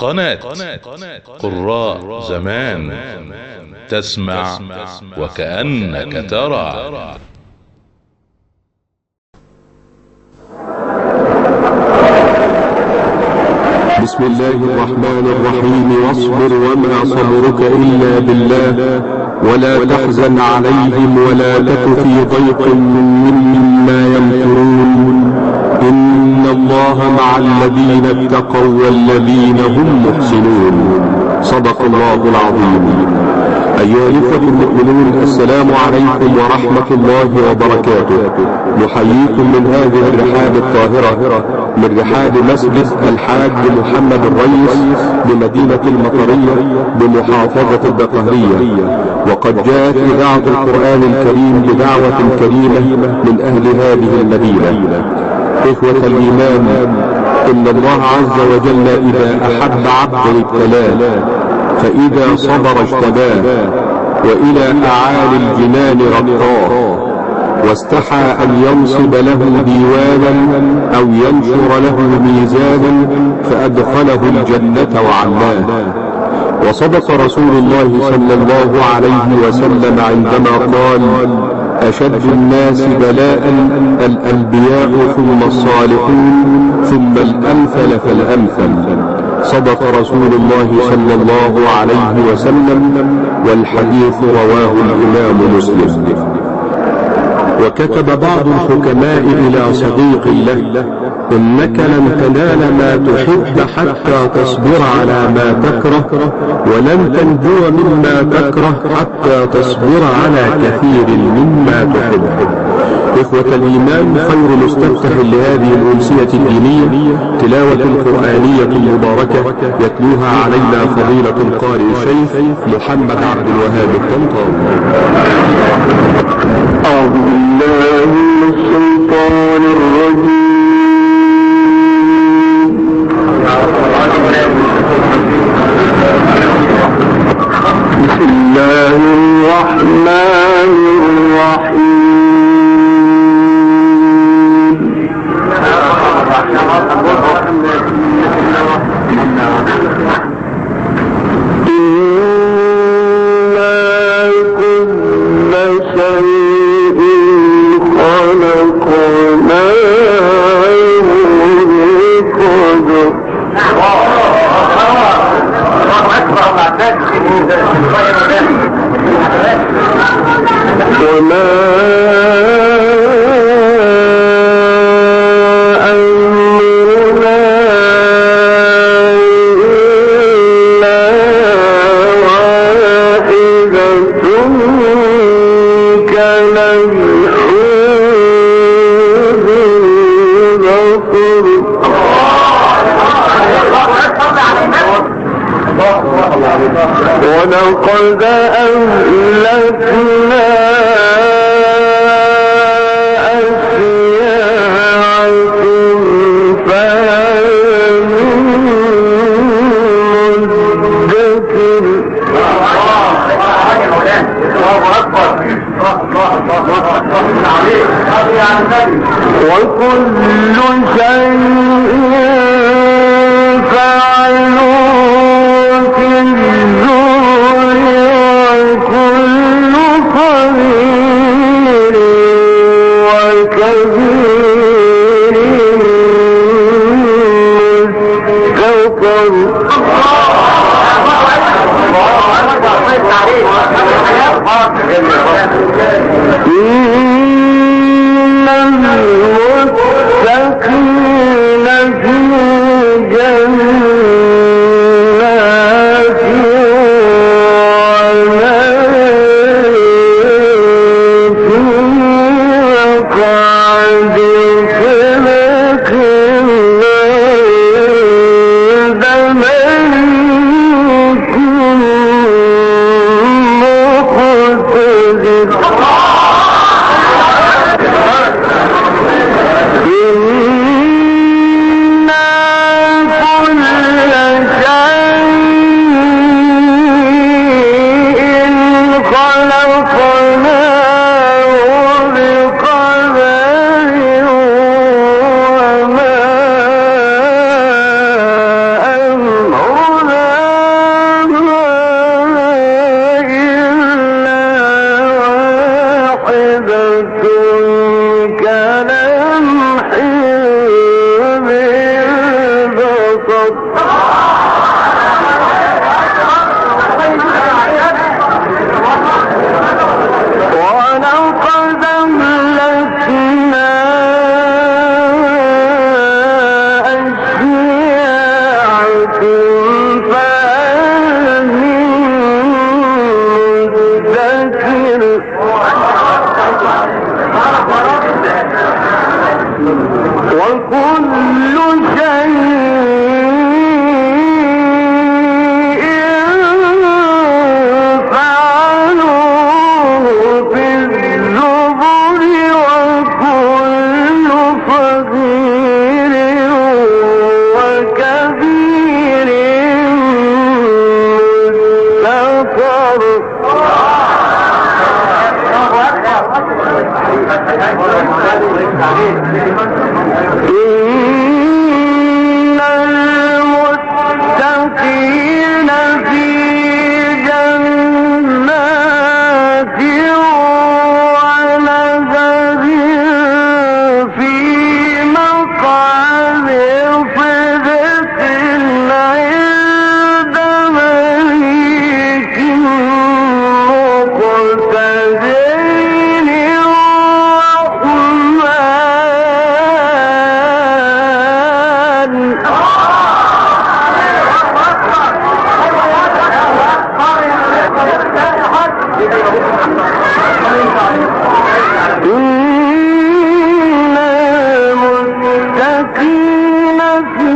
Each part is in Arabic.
قناة قراء زمان، تسمع وكأنك ترى. بسم الله الرحمن الرحيم. واصبر وما صبرك إلا بالله ولا تحزن عليهم ولا تك في ضيق مما يمكرون. إن الله مع الذين اتقوا والذين هم محسنون. صدق الله العظيم. أيها الإخوة المؤمنون، السلام عليكم ورحمة الله وبركاته. نحييكم من هذه الرحاب الطاهرة، من رحاب مسجد الحاج محمد الريس بمدينة المطرية بمحافظة الدقهلية. وقد جاءت إذاعة القرآن الكريم بدعوة كريمة من أهل هذه المدينة. إخوة الإيمان، إن الله عز وجل إذا أحب عبدا ابتلاه، فإذا صبر اجتباه وإلى أعالي الجنان رقاه، واستحى أن ينصب له ديوانا أو ينشر له ميزانا فأدخله الجنة وعلاه. وصدق رسول الله صلى الله عليه وسلم عندما قال: أشد الناس بلاء الأنبياء ثم الصالحون ثم الأمثل فالأمثل. صدق رسول الله صلى الله عليه وسلم، والحديث رواه الإمام مسلم. وكتب بعض الحكماء إلى صديق له: إنك لن تنال ما تحب حتى تصبر على ما تكره، ولن تنجو مما تكره حتى تصبر على كثير مما تحب. إخوة الإيمان، خير مستفتح لهذه الأمسية الدينية تلاوة قرآنية مباركة يتلوها علينا فضيلة القارئ الشيخ محمد عبد الوهاب الطنطاوي. أعوذ بالله من الشيطان الرجيم. بسم الله الرحمن الرحيم. ولقد أهلكنا أشياعكم فهل من مدكر. وكل شيء فعلوه في الزور وكل صغير وكبير مستقر. إن المتقين ولقد أهلكنا أشياعكم فهل من مدكر وكل شيء فعلوه في الزبر وكل صغير وكبير مستقر إن المتقين في جنات ونهر في مقعد صدق عند مليك مقتدر إن المتقين في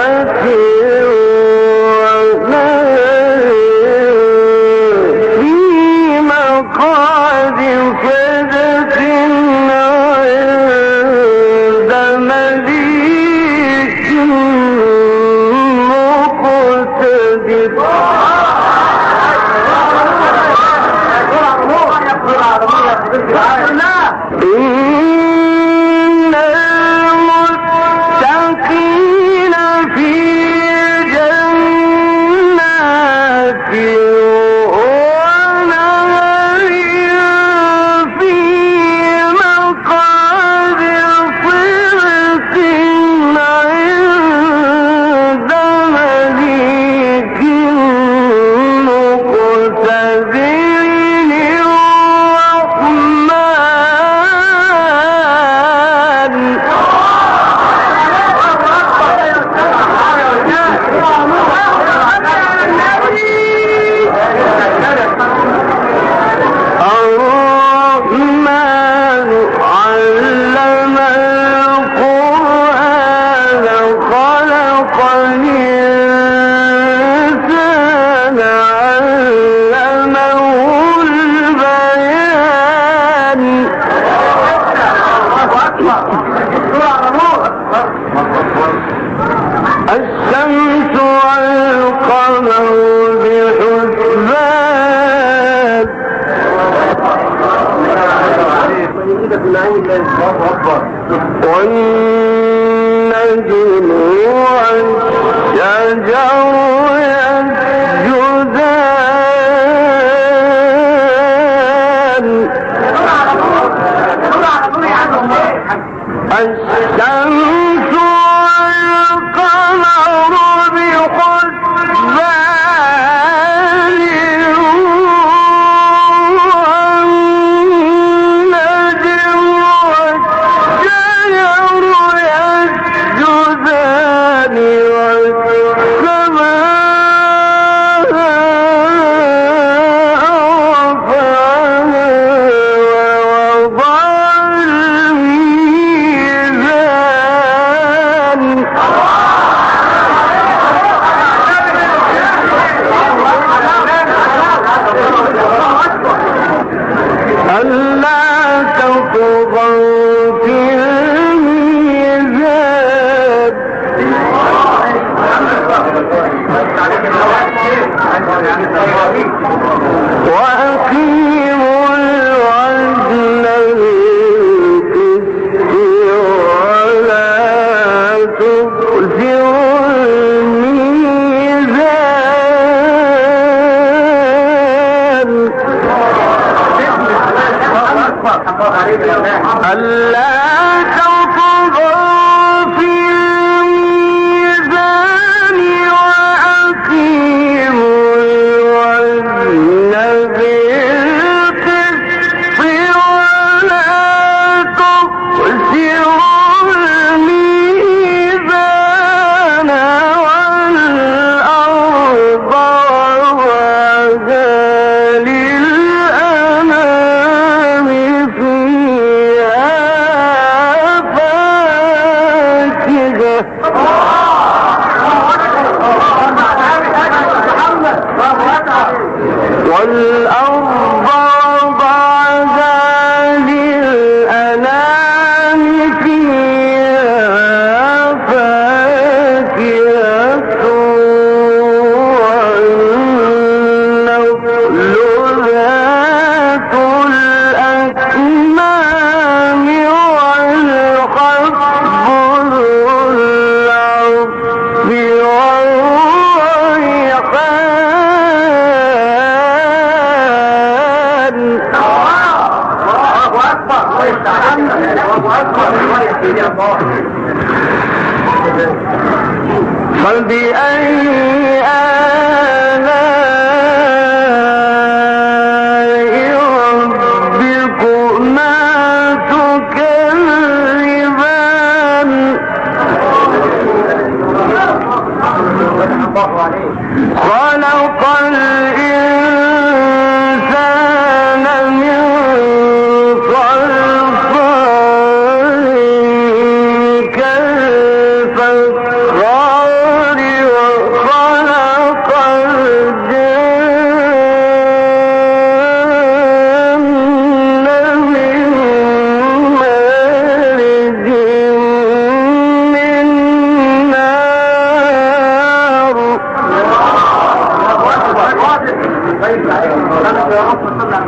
جنات ونهر في مقعد صدق عند مليك مقتدر إن المتقين في جنات ونهر في مقعد صدق عند مليك مقتدر الرحمن علم القرآن خلق الإنسان علمه البيان الشمس والقمر بحسبان والنجم والشجر يسجدان الشمس والقمر بحسبان والنجم والشجر يسجدان والسماء رفعها ووضع الميزان فبأي آلاء ربكما تكذبان خلق الإنسان من صلصال كالفخار وخلق الجن من مارج من نار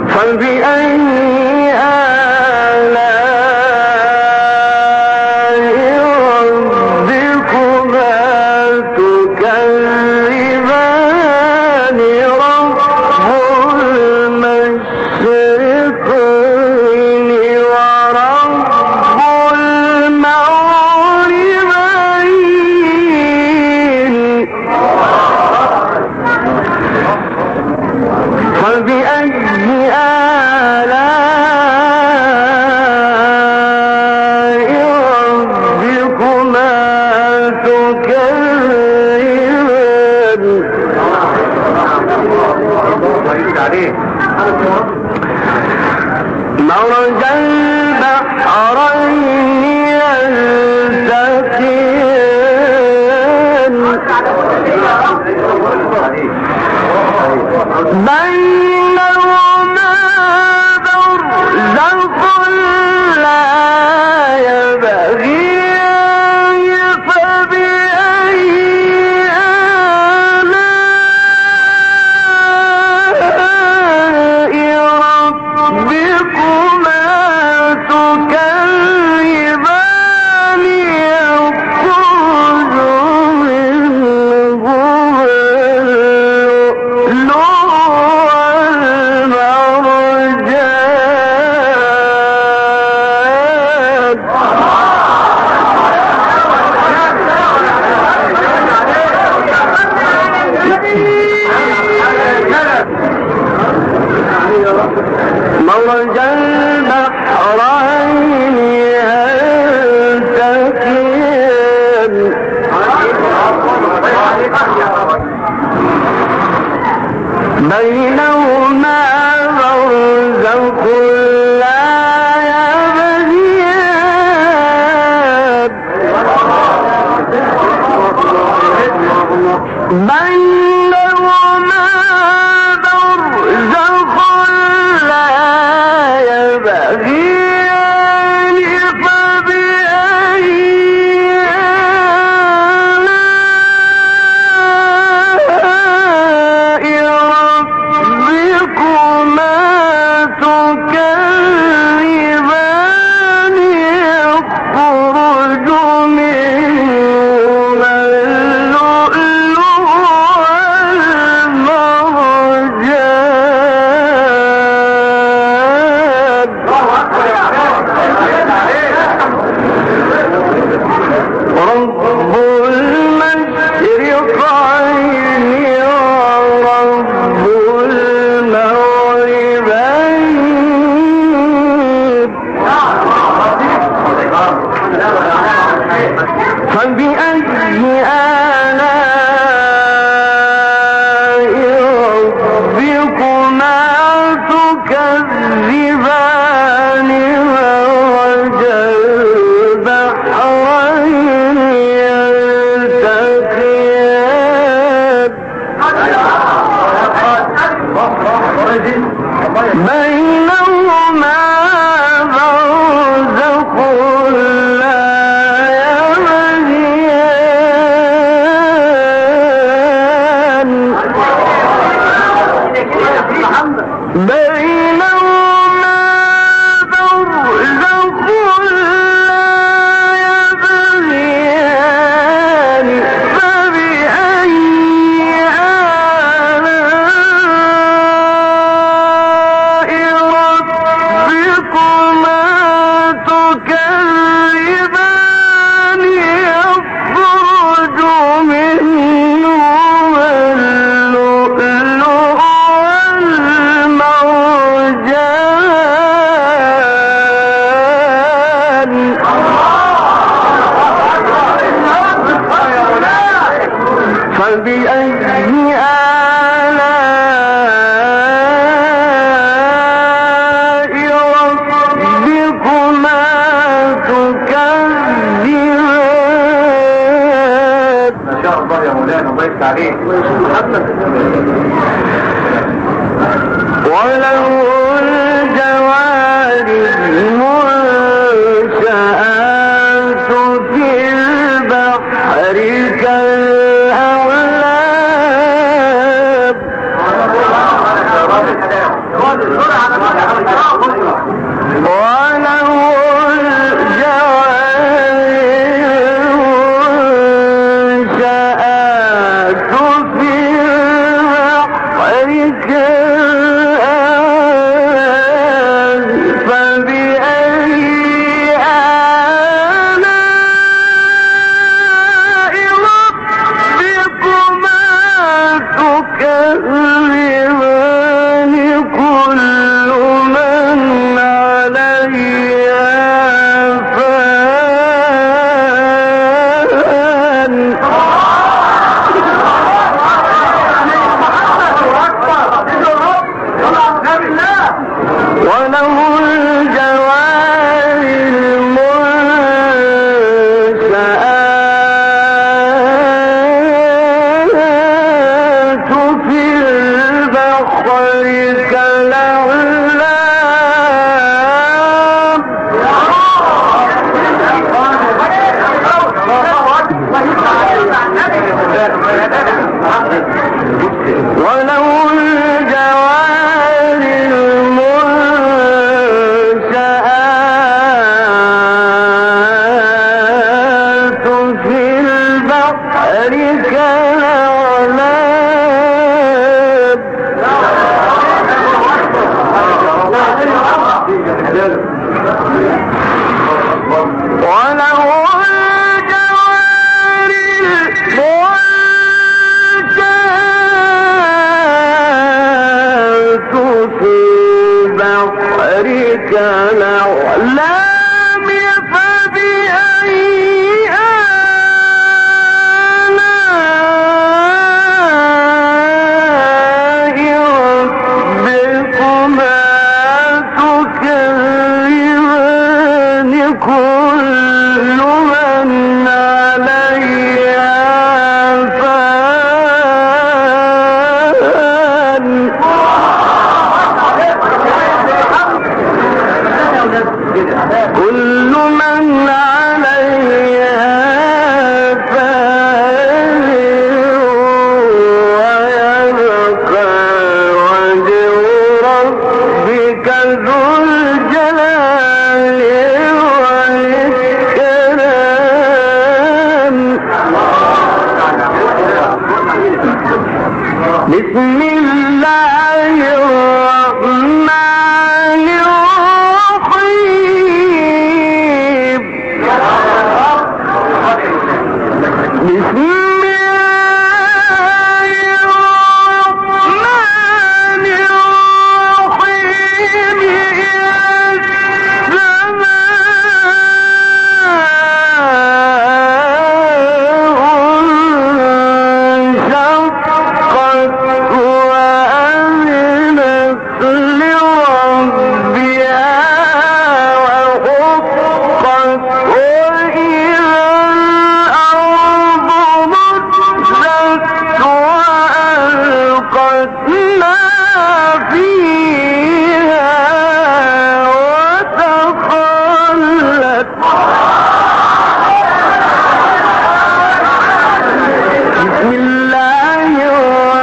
فبأي آلاء ربكما تكذبان رب المشرقين ورب المغربين فبأي آلاء ربكما تكذبان مرج البحرين يلتقيان بينهما برزخ لا يبغيان فبأي آلاء ربكما تكذبان يخرج منهما مرج البحرين يلتقيان بينهما برزخ لا يبغيان بينهما برزخ لا يبغيان فبأي آلاء ربكما تكذبان يخرج منهما اللؤلؤ والمرجان رب المشرقين ورب المغربين فبأي آلاء ربكما تكذبان مرج البحرين يلتقيان بينهما برزخ لا يبغيان الله يا مولانا، الله يفتح عليك. وله الجوار المنشآت في البحر كالأعلام. وله الجوار المنشآت في البحر كالأعلام. فبأي آلاء ربكما تكذبان؟ كل من عليها فان. وله الجوار المنشآت في البحر كالأعلام. وله الجوار المنشآت في البحر كالأعلام. وله الجوار المنشآت في البحر كالأعلام. فبأي آلاء ربكما تكذبان؟ كل من عليها فان. كل من عليها فان. ويبقى وجه ربك ذو الجلال والإكرام. بسم الله الرحمن الرحيم. بسم الله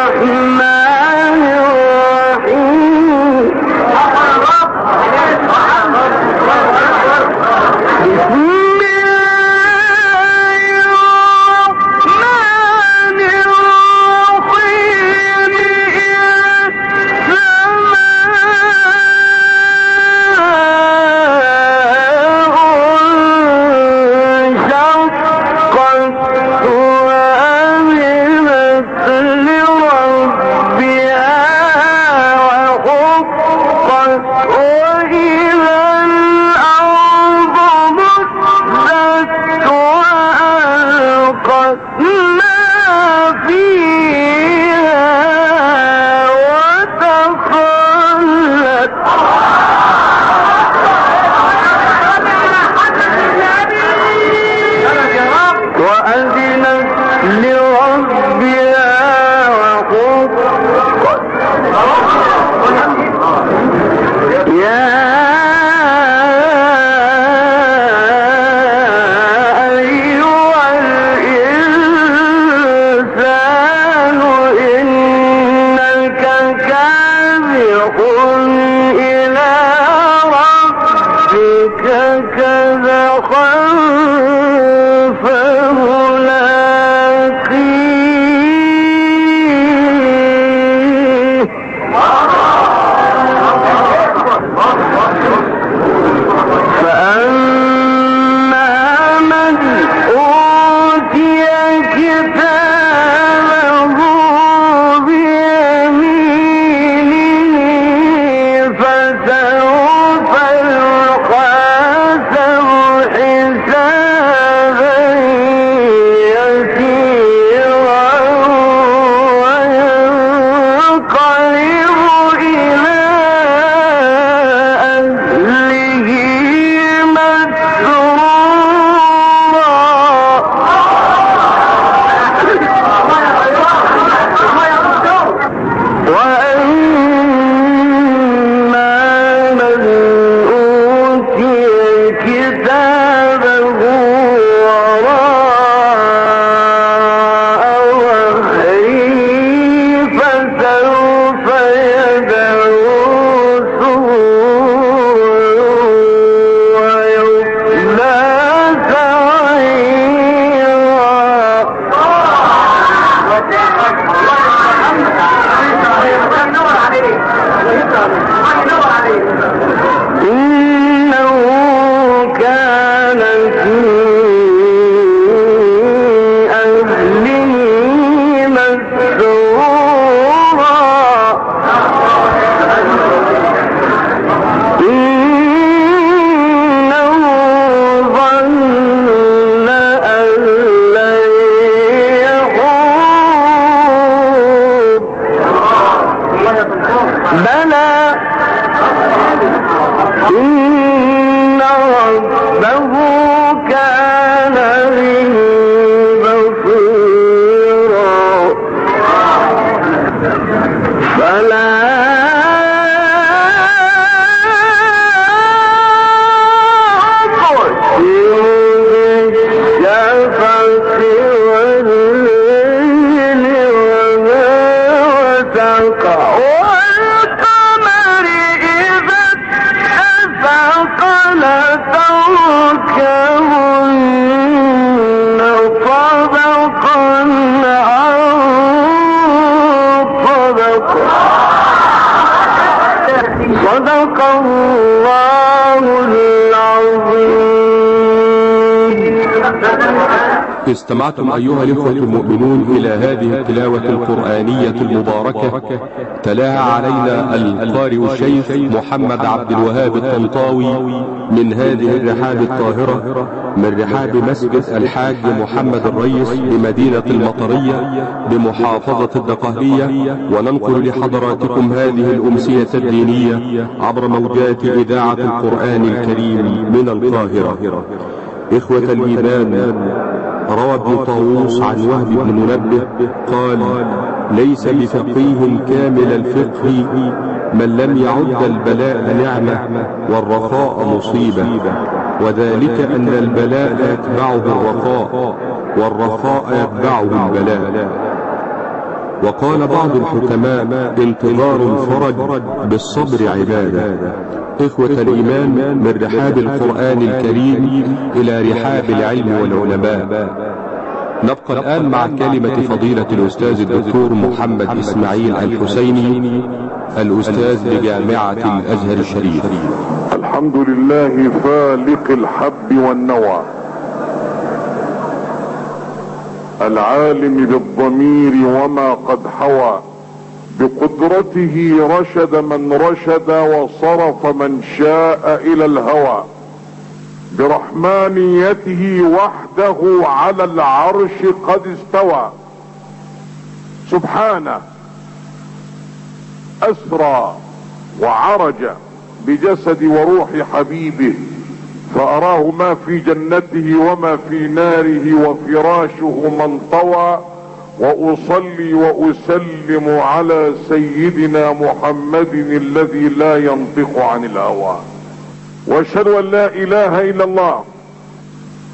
الرحمن الرحيم. وأذنت لربها استمعتم أيها الإخوة المؤمنون إلى هذه التلاوة القرآنية المباركة، تلاها علينا القارئ الشيخ محمد عبد الوهاب الطنطاوي من هذه الرحاب الطاهرة، من رحاب مسجد الحاج محمد الريس بمدينة المطرية بمحافظة الدقهلية، وننقل لحضراتكم هذه الأمسية الدينية عبر موجات إذاعة القرآن الكريم من القاهرة. إخوة الإيمان، روى ابن طاووس عن وهب بن منبه قال: ليس بفقيه كامل الفقه من لم يعد البلاء نعمة والرخاء مصيبة، وذلك أن البلاء يتبعه الرخاء والرخاء يتبعه البلاء. وقال بعض الحكماء: انتظار الفرج بالصبر عبادة. إخوة الإيمان، من رحاب القرآن الكريم إلى رحاب العلم والعلماء، نبقى الآن مع كلمة فضيلة الأستاذ الدكتور محمد إسماعيل الحسيني، الأستاذ بجامعة الأزهر الشريف. الحمد لله فالق الحب والنوى، العالم بالضمير وما قد حوى، بقدرته رشد من رشد وصرف من شاء الى الهوى، برحمانيته وحده على العرش قد استوى، سبحانه اسرى وعرج بجسد وروح حبيبه، فاراه ما في جنته وما في ناره وفراشه من طوى. واصلي واسلم على سيدنا محمد الذي لا ينطق عن الهوى، واشهد ان لا اله الا الله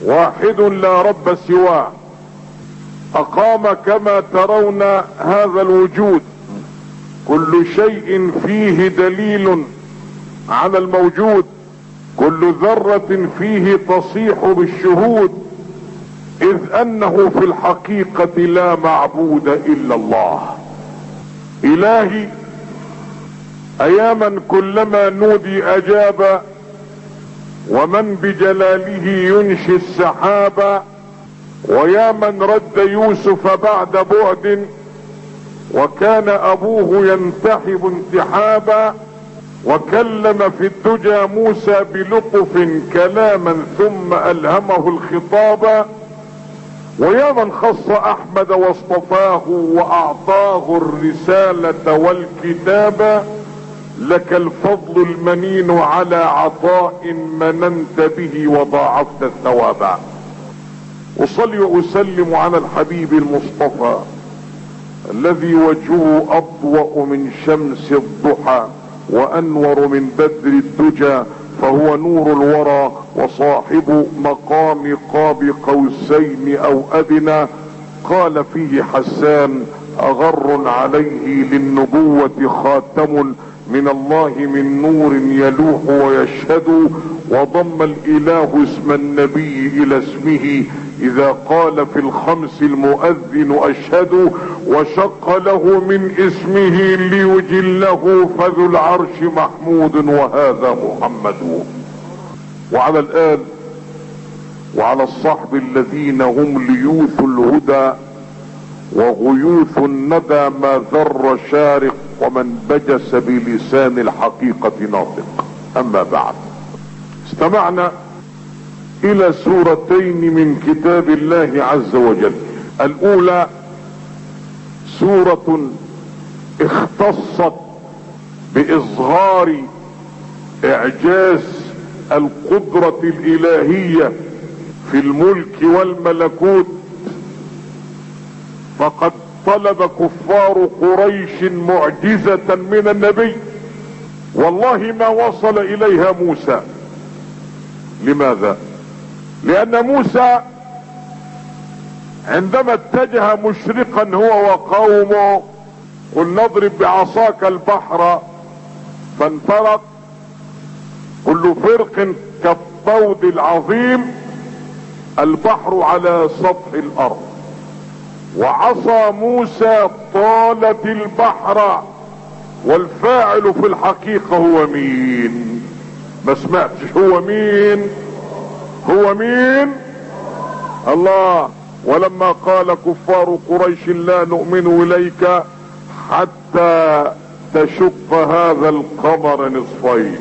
واحد لا رب سواه، اقام كما ترون هذا الوجود، كل شيء فيه دليل على الموجود، كل ذرة فيه تصيح بالشهود، اذ انه في الحقيقة لا معبود الا الله. الهي اياما كلما نودي اجاب، ومن بجلاله ينشي السحاب، ويا من رد يوسف بعد بعد، وكان ابوه ينتحب انتحابا، وكلم في الدجى موسى بلطف كلاما ثم الهمه الخطابا، ويا من خص احمد واصطفاه واعطاه الرسالة والكتابة، لك الفضل المنين على عطاء مننت به وضاعفت الثواب. اصلي واسلم على الحبيب المصطفى الذي وجهه اضوأ من شمس الضحى وانور من بدر الدجى، فهو نور الورى وصاحب مقام قاب قوسين او ادنى. قال فيه حسان: اغر عليه للنبوة خاتم من الله من نور يلوح ويشهد، وضم الاله اسم النبي الى اسمه اذا قال في الخمس المؤذن اشهد، وشق له من اسمه ليجله فذو العرش محمود وهذا محمد. وعلى الآل وعلى الصحب الذين هم ليوث الهدى وغيوث الندى، ما ذر شارق ومن بجس بلسان الحقيقة ناطق. اما بعد، استمعنا الى سورتين من كتاب الله عز وجل. الاولى سورة اختصت باظهار اعجاز القدرة الالهية في الملك والملكوت، فقد طلب كفار قريش معجزة من النبي، والله ما وصل اليها موسى. لماذا؟ لان موسى عندما اتجه مشرقا هو وقومه، قل نضرب بعصاك البحر فانفرق كل فرق كالطود العظيم، البحر على سطح الارض، وعصا موسى طالت البحر، والفاعل في الحقيقة هو مين؟ ما سمعتش هو مين؟ هو مين؟ الله. ولما قال كفار قريش لا نؤمن اليك حتى تشق هذا القمر نصفين،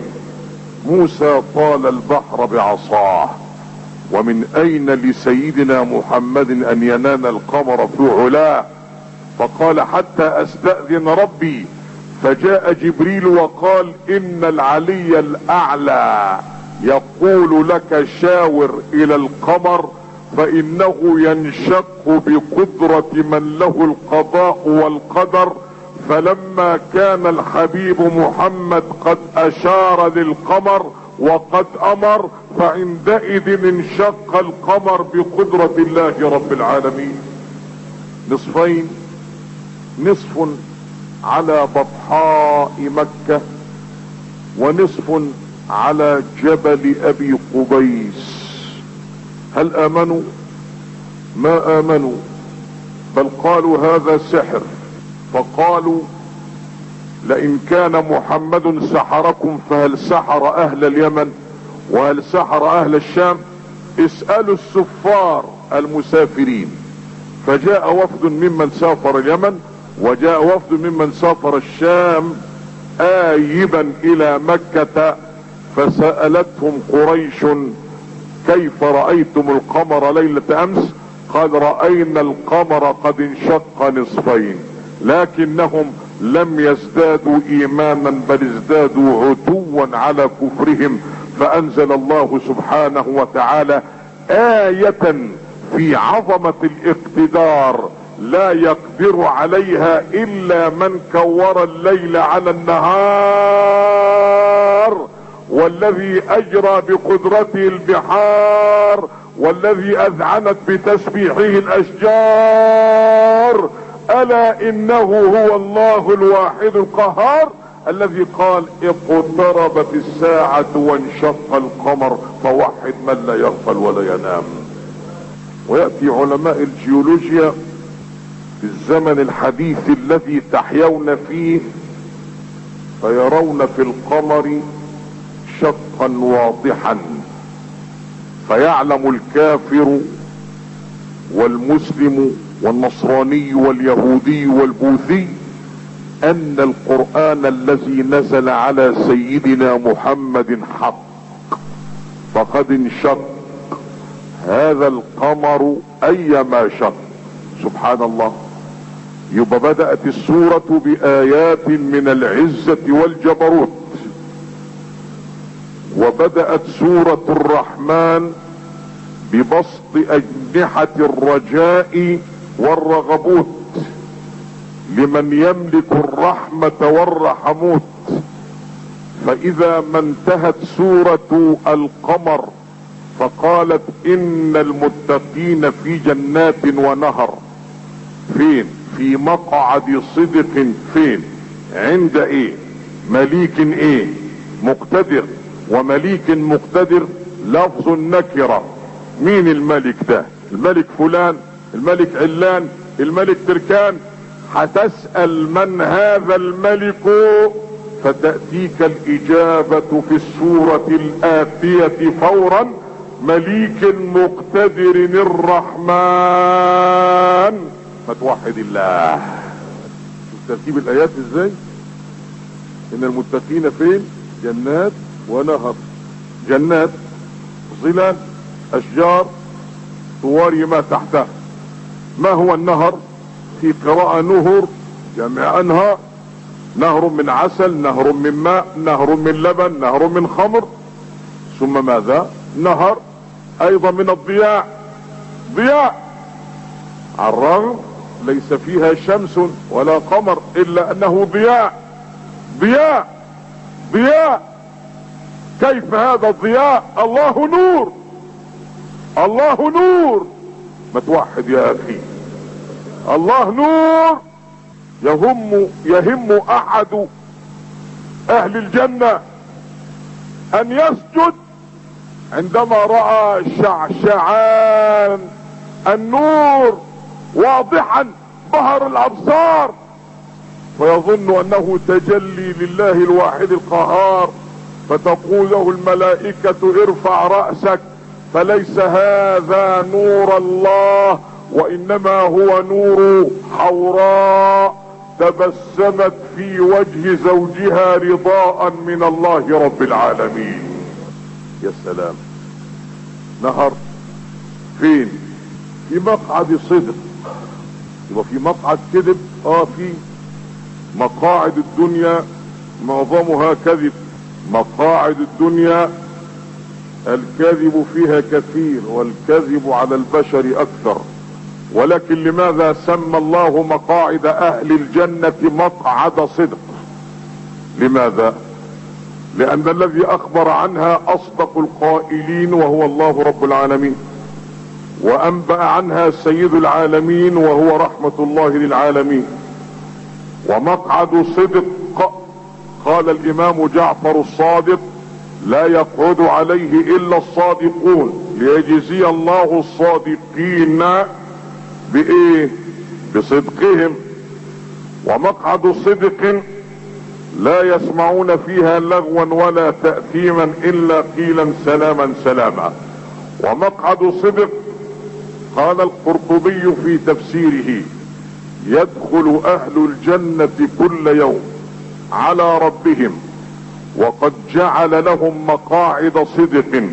موسى طال البحر بعصاه، ومن اين لسيدنا محمد ان ينال القمر في علاه؟ فقال حتى استأذن ربي، فجاء جبريل وقال ان العلي الاعلى يقول لك شاور الى القمر فانه ينشق بقدرة من له القضاء والقدر. فلما كان الحبيب محمد قد اشار للقمر وقد امر، فعندئذ انشق القمر بقدرة الله رب العالمين نصفين، نصف على بطحاء مكة ونصف على جبل ابي قبيس. هل امنوا؟ ما امنوا، بل قالوا هذا سحر. فقالوا لئن كان محمد سحركم فهل سحر اهل اليمن وهل سحر اهل الشام؟ اسألوا السفار المسافرين. فجاء وفد ممن سافر اليمن وجاء وفد ممن سافر الشام آيبا الى مكة، فسألتهم قريش كيف رأيتم القمر ليلة امس؟ قال رأينا القمر قد انشق نصفين، لكنهم لم يزدادوا ايمانا بل ازدادوا عتوا على كفرهم. فانزل الله سبحانه وتعالى آية في عظمة الاقتدار لا يقدر عليها الا من كور الليل على النهار، والذي اجرى بقدرته البحار، والذي اذعنت بتسبيحه الاشجار. الا انه هو الله الواحد القهار الذي قال اقتربت الساعة وانشق القمر فوحد من لا يغفل ولا ينام. ويأتي علماء الجيولوجيا في الزمن الحديث الذي تحيون فيه فيرون في القمر شقا واضحا، فيعلم الكافر والمسلم والنصراني واليهودي والبوذي ان القرآن الذي نزل على سيدنا محمد حق، فقد انشق هذا القمر ايما شق. سبحان الله. يبقى بدأت السورة بآيات من العزة والجبروت، وبدأت سورة الرحمن ببسط أجنحة الرجاء والرغبوت لمن يملك الرحمة والرحموت. فإذا ما انتهت سورة القمر فقالت إن المتقين في جنات ونهر. فين؟ في مقعد صدق. فين؟ عند ايه؟ مليك ايه؟ مقتدر. ومليك مقتدر لفظ النكرة. مين الملك ده؟ الملك فلان، الملك علان، الملك تركان. هتسأل من هذا الملك فتأتيك الإجابة في السورة الآتية فورا: مليك مقتدر الرحمن. فتوحد الله. شوف ترتيب الآيات ازاي. إن المتقين فين؟ جنات ونهر. جنات ظلال أشجار تواري ما تحتها. ما هو النهر؟ في قراءة نهر جمع أنهار. نهر من عسل، نهر من ماء، نهر من لبن، نهر من خمر. ثم ماذا؟ نهر أيضا من الضياء. ضياء على الرغم ليس فيها شمس ولا قمر إلا أنه ضياء. ضياء ضياء. كيف هذا الضياء؟ الله نور. الله نور. ما توحد يا أخي. الله نور. يهم أحد أهل الجنة أن يسجد عندما رأى شعشعان النور واضحا بهر الأبصار، فيظن أنه تجلي لله الواحد القهار، فتقول له الملائكة ارفع رأسك فليس هذا نور الله، وانما هو نور حوراء تبسمت في وجه زوجها رضاء من الله رب العالمين. يا سلام. نهر فين؟ في مقعد صدق. يبقى في مقعد كذب؟ في مقاعد الدنيا معظمها كذب. مقاعد الدنيا الكذب فيها كثير، والكذب على البشر اكثر. ولكن لماذا سمى الله مقاعد اهل الجنة مقعد صدق؟ لماذا؟ لان الذي اخبر عنها اصدق القائلين وهو الله رب العالمين، وانبأ عنها سيد العالمين وهو رحمة الله للعالمين. ومقعد صدق قال الامام جعفر الصادق: لا يقعد عليه الا الصادقون ليجزي الله الصادقين بايه؟ بصدقهم. ومقعد صدق لا يسمعون فيها لغوا ولا تأثيما الا قيلا سلاما سلاما. ومقعد صدق قال القرطبي في تفسيره: يدخل اهل الجنة كل يوم على ربهم وقد جعل لهم مقاعد صدق،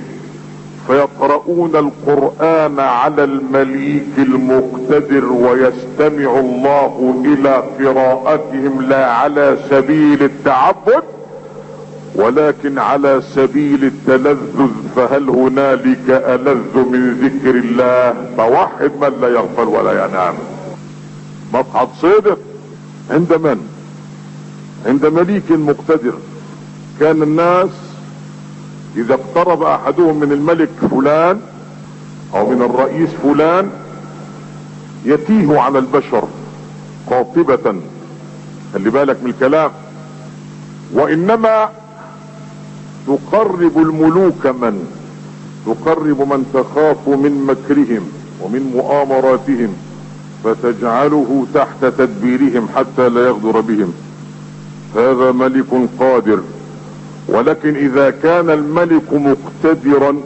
فيقرؤون القرآن على المليك المقتدر، ويستمع الله الى قراءتهم لا على سبيل التعبد ولكن على سبيل التلذذ، فهل هنالك ألذ من ذكر الله؟ فوحد من لا يغفل ولا ينام. مقعد صدق عند من؟ عند مليك مقتدر. كان الناس اذا اقترب احدهم من الملك فلان او من الرئيس فلان يتيه على البشر قاطبة، خلي بالك من الكلام. وانما تقرب الملوك تقرب من تخاف من مكرهم ومن مؤامراتهم، فتجعله تحت تدبيرهم حتى لا يغدر بهم. هذا ملك قادر. ولكن اذا كان الملك مقتدرا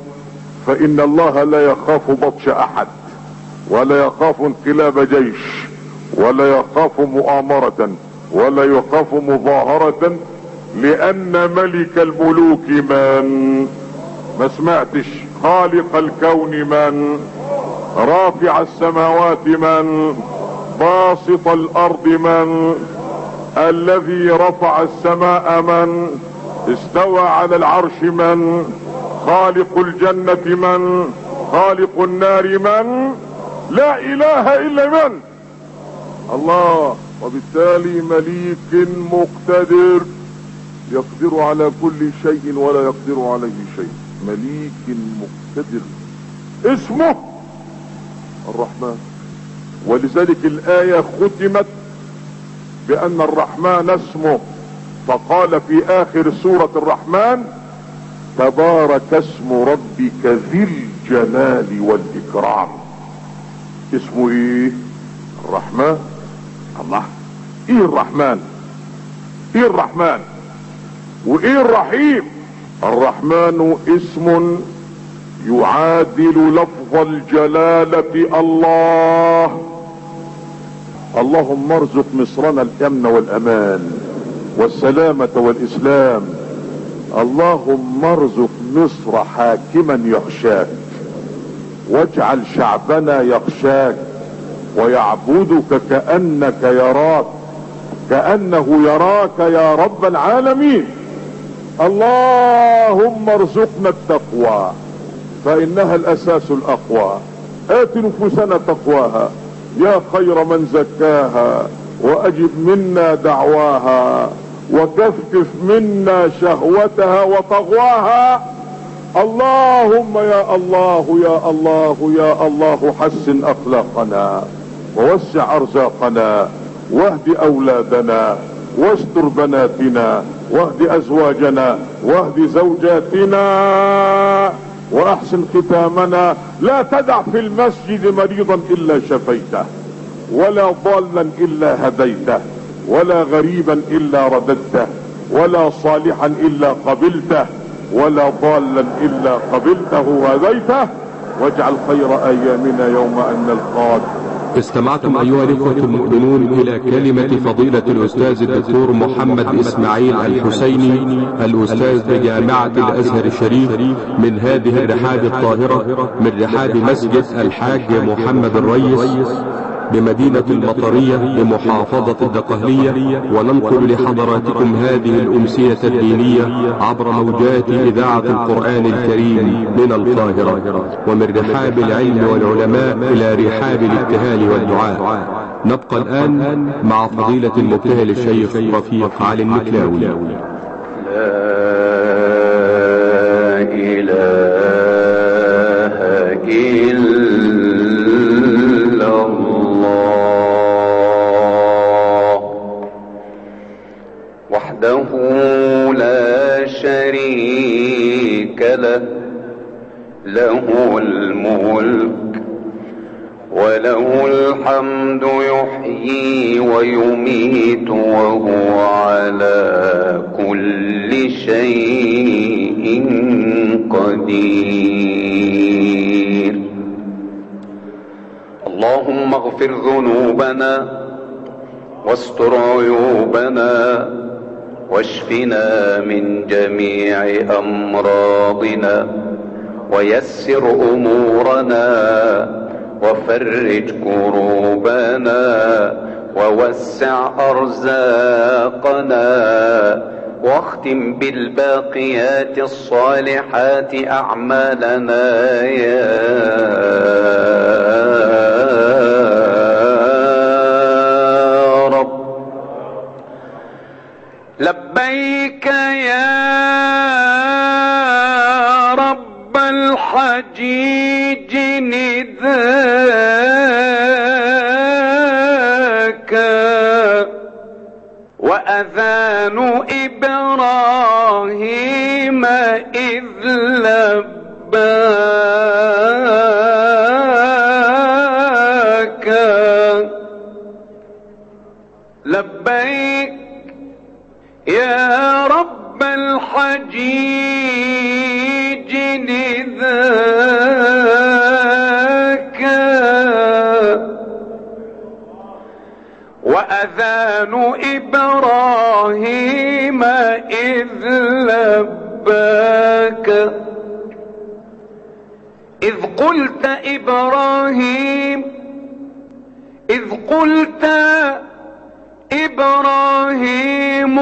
فان الله لا يخاف بطش احد، ولا يخاف انقلاب جيش، ولا يخاف مؤامرة، ولا يخاف مظاهرة، لان ملك الملوك من؟ ما سمعتش؟ خالق الكون من؟ رافع السماوات من؟ باسط الارض من؟ الذي رفع السماء من؟ استوى على العرش من؟ خالق الجنة من؟ خالق النار من؟ لا اله الا من؟ الله. وبالتالي مليك مقتدر يقدر على كل شيء ولا يقدر عليه شيء. مليك مقتدر اسمه الرحمن. ولذلك الآية ختمت بأن الرحمن اسمه، فقال في آخر سورة الرحمن: تبارك اسم ربك ذي الجلال والإكرام. اسمه ايه؟ الرحمن. الله. ايه الرحمن؟ ايه الرحمن؟ وايه الرحيم؟ الرحمن اسم يعادل لفظ الجلالة الله. اللهم ارزق مصرنا الامن والامان والسلامة والاسلام. اللهم ارزق مصر حاكما يخشاك، واجعل شعبنا يخشاك ويعبدك كأنك يراك، كأنه يراك يا رب العالمين. اللهم ارزقنا التقوى فإنها الأساس الأقوى. آت نفوسنا تقواها يا خير من زكاها، وأجب منا دعواها، وكفف منا شهوتها وطغواها. اللهم يا الله يا الله يا الله حسن أخلاقنا ووسع أرزاقنا، واهد أولادنا، واستر بناتنا، واهد أزواجنا، واهد زوجاتنا، واحسن ختامنا. لا تدع في المسجد مريضا الا شفيته، ولا ضالا الا هديته، ولا غريبا الا رددته، ولا صالحا الا قبلته. ولا ضالا إلا قبلته وهديته، واجعل خير أيامنا يوم أن نلقاك. استمعتم أيها الإخوة المؤمنون إلى كلمة فضيلة الأستاذ الدكتور محمد إسماعيل الحسيني، الأستاذ بجامعة الأزهر الشريف، من هذه الرحاب الطاهرة، من رحاب مسجد الحاج محمد الريس بمدينة المطرية بمحافظة الدقهلية. وننقل لحضراتكم هذه الأمسية الدينية عبر موجات إذاعة القرآن الكريم من القاهرة، ومن رحاب العلم والعلماء إلى رحاب الابتهال والدعاء. نبقى الآن مع فضيلة المبتهل الشيخ رفيق علي المكلاوي. لا إله إلا الله وحده لا شريك له، له الملك وله الحمد، يحيي ويميت وهو على كل شيء قدير. اللهم اغفر ذنوبنا واستر عيوبنا واشفنا من جميع أمراضنا ويسر أمورنا وفرج كروبنا ووسع أرزاقنا واختم بالباقيات الصالحات أعمالنا يا رب. لبيك يا رب الحجيج نداك، وأذان إبراهيم إذ لباك. لبيك يا رب الحجيج نداك، وأذان إبراهيم إذ لباك. إذ قلت إبراهيم، إذ قلت إبراهيم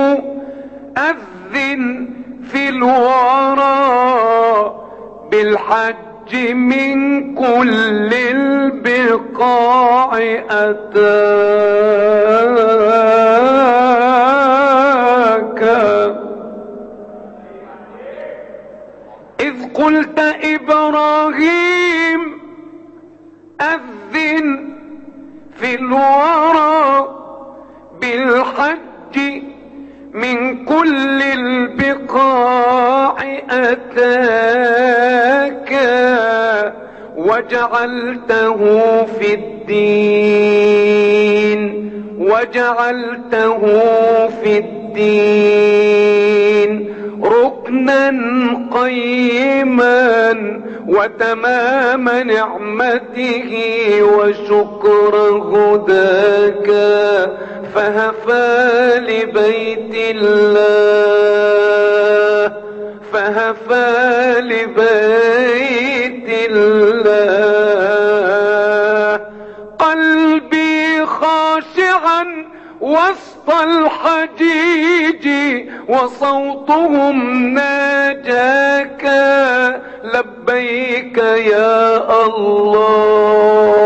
أذن في الورى بالحج من كل البقاع أتاك. إذ قلت إبراهيم أذن في الورى بالحج من كل البقاع أتاك، وجعلته في الدين، وجعلته في الدين ركنا قيما وتمام نعمته وشكر هداك. فهفا لبيت الله، فهفا لبيت الله قلبي خاشعا وسط الحجيج وصوتهم ناجاك. لبيك يا الله،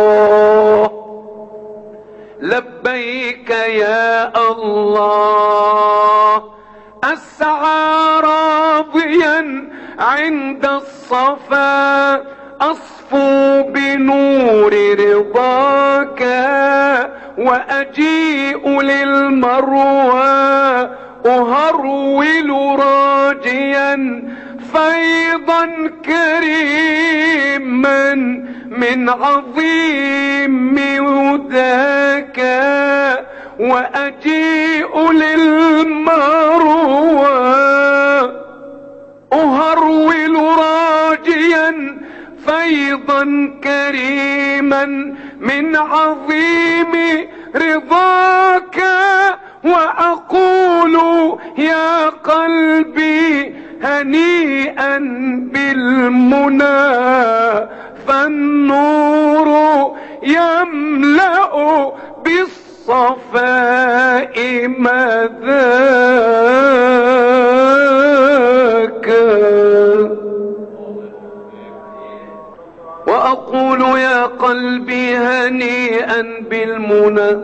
لبيك يا الله. أسعى راضيا عند الصفا، أصفو بنور رضاك، وأجيء للمروى أهرول راجيا فيضا كريما من عظيم هداك. وأجيء للمروى أهرول فيضا كريما من عظيم رضاك. وأقول يا قلبي هنيئا بالمنى، فالنور يملأ بالصفاء مذاك. وأقول يا قلبي هنيئا بالمنى،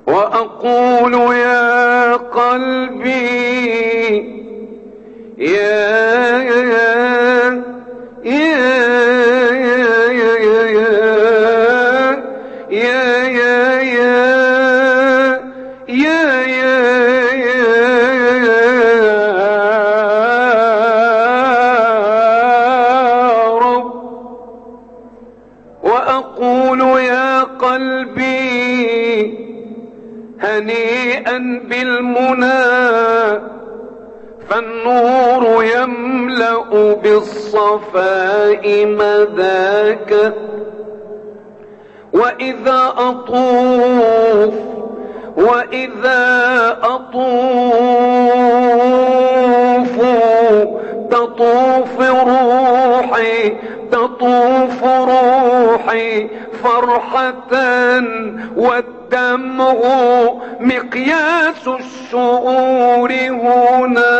وأقول يا قلبي هنيئا بالمنى، فالنور يملأ بالصفاء مذاك. وإذا أطوف تطوف روحي فرحة، والدمع مقياس الشعور هناك.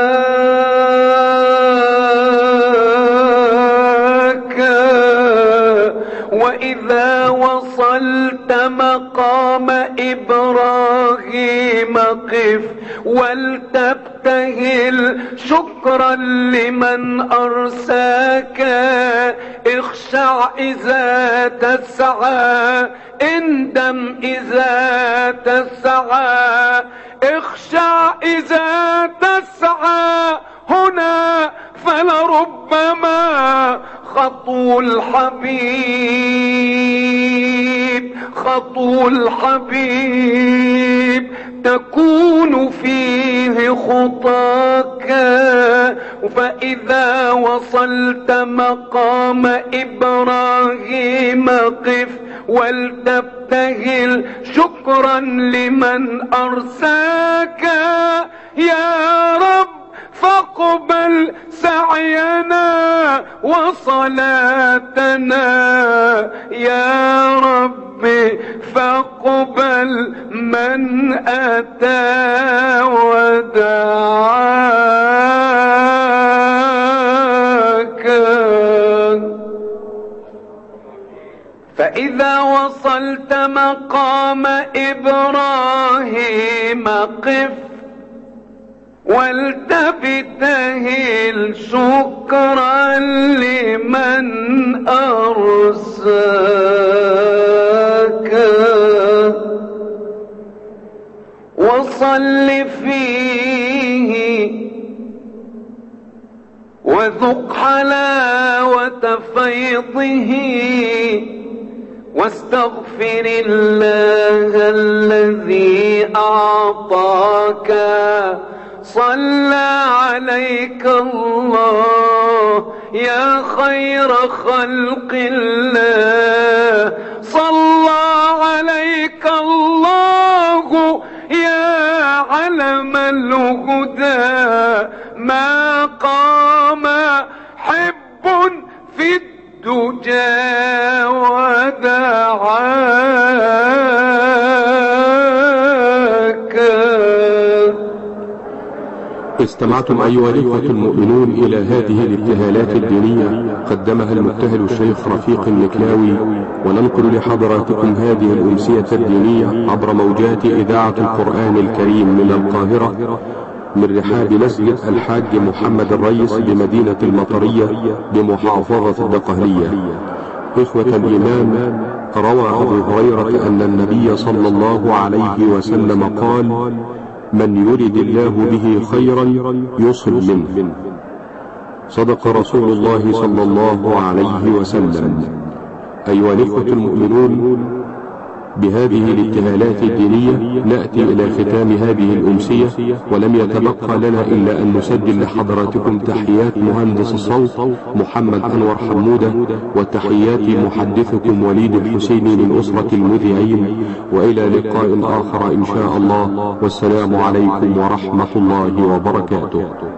وإذا وصلت مقام إبراهيم قف، ولتبتهل شكرا لمن أرساك. اخشع إذا تسعى، اندم إذا تسعى، اخشع إذا تسعى هنا، فلربما خطو الحبيب تكون فيه خطاك. فإذا وصلت مقام إبراهيم قف، ولتبتهل شكرا لمن أرساك. يا رب فاقبل سعينا وصلاتنا، يا رب فاقبل من أتى ودعاك. فإذا وصلت مقام إبراهيم قف، ولتبتهل شكرا لمن أرساك. وصل فيه وذق حلاوة فيضه، واستغفر الله الذي أعطاك. صلى عليك الله يا خير خلق الله، صلى عليك الله يا علم الهدى. ما قام حب في الدجى ودعاك. استمعتم أيها الإخوة المؤمنون إلى هذه الابتهالات الدينية قدمها المبتهل الشيخ رفيق النكلاوي، وننقل لحضراتكم هذه الأمسية الدينية عبر موجات إذاعة القرآن الكريم من القاهرة، من رحاب مسجد الحاج محمد الريس بمدينة المطرية بمحافظة الدقهلية. إخوة الإيمان، روى أبو هريرة أن النبي صلى الله عليه وسلم قال: من يرد الله به خيرا يصب منه. صدق رسول الله صلى الله عليه وسلم. أيها الإخوة المؤمنون، بهذه الابتهالات الدينية نأتي إلى ختام هذه الأمسية، ولم يتبقى لنا إلا أن نسجل لحضراتكم تحيات مهندس الصوت محمد أنور حمودة، وتحيات محدثكم وليد الحسيني من أسرة المذيعين، وإلى لقاء آخر إن شاء الله، والسلام عليكم ورحمة الله وبركاته.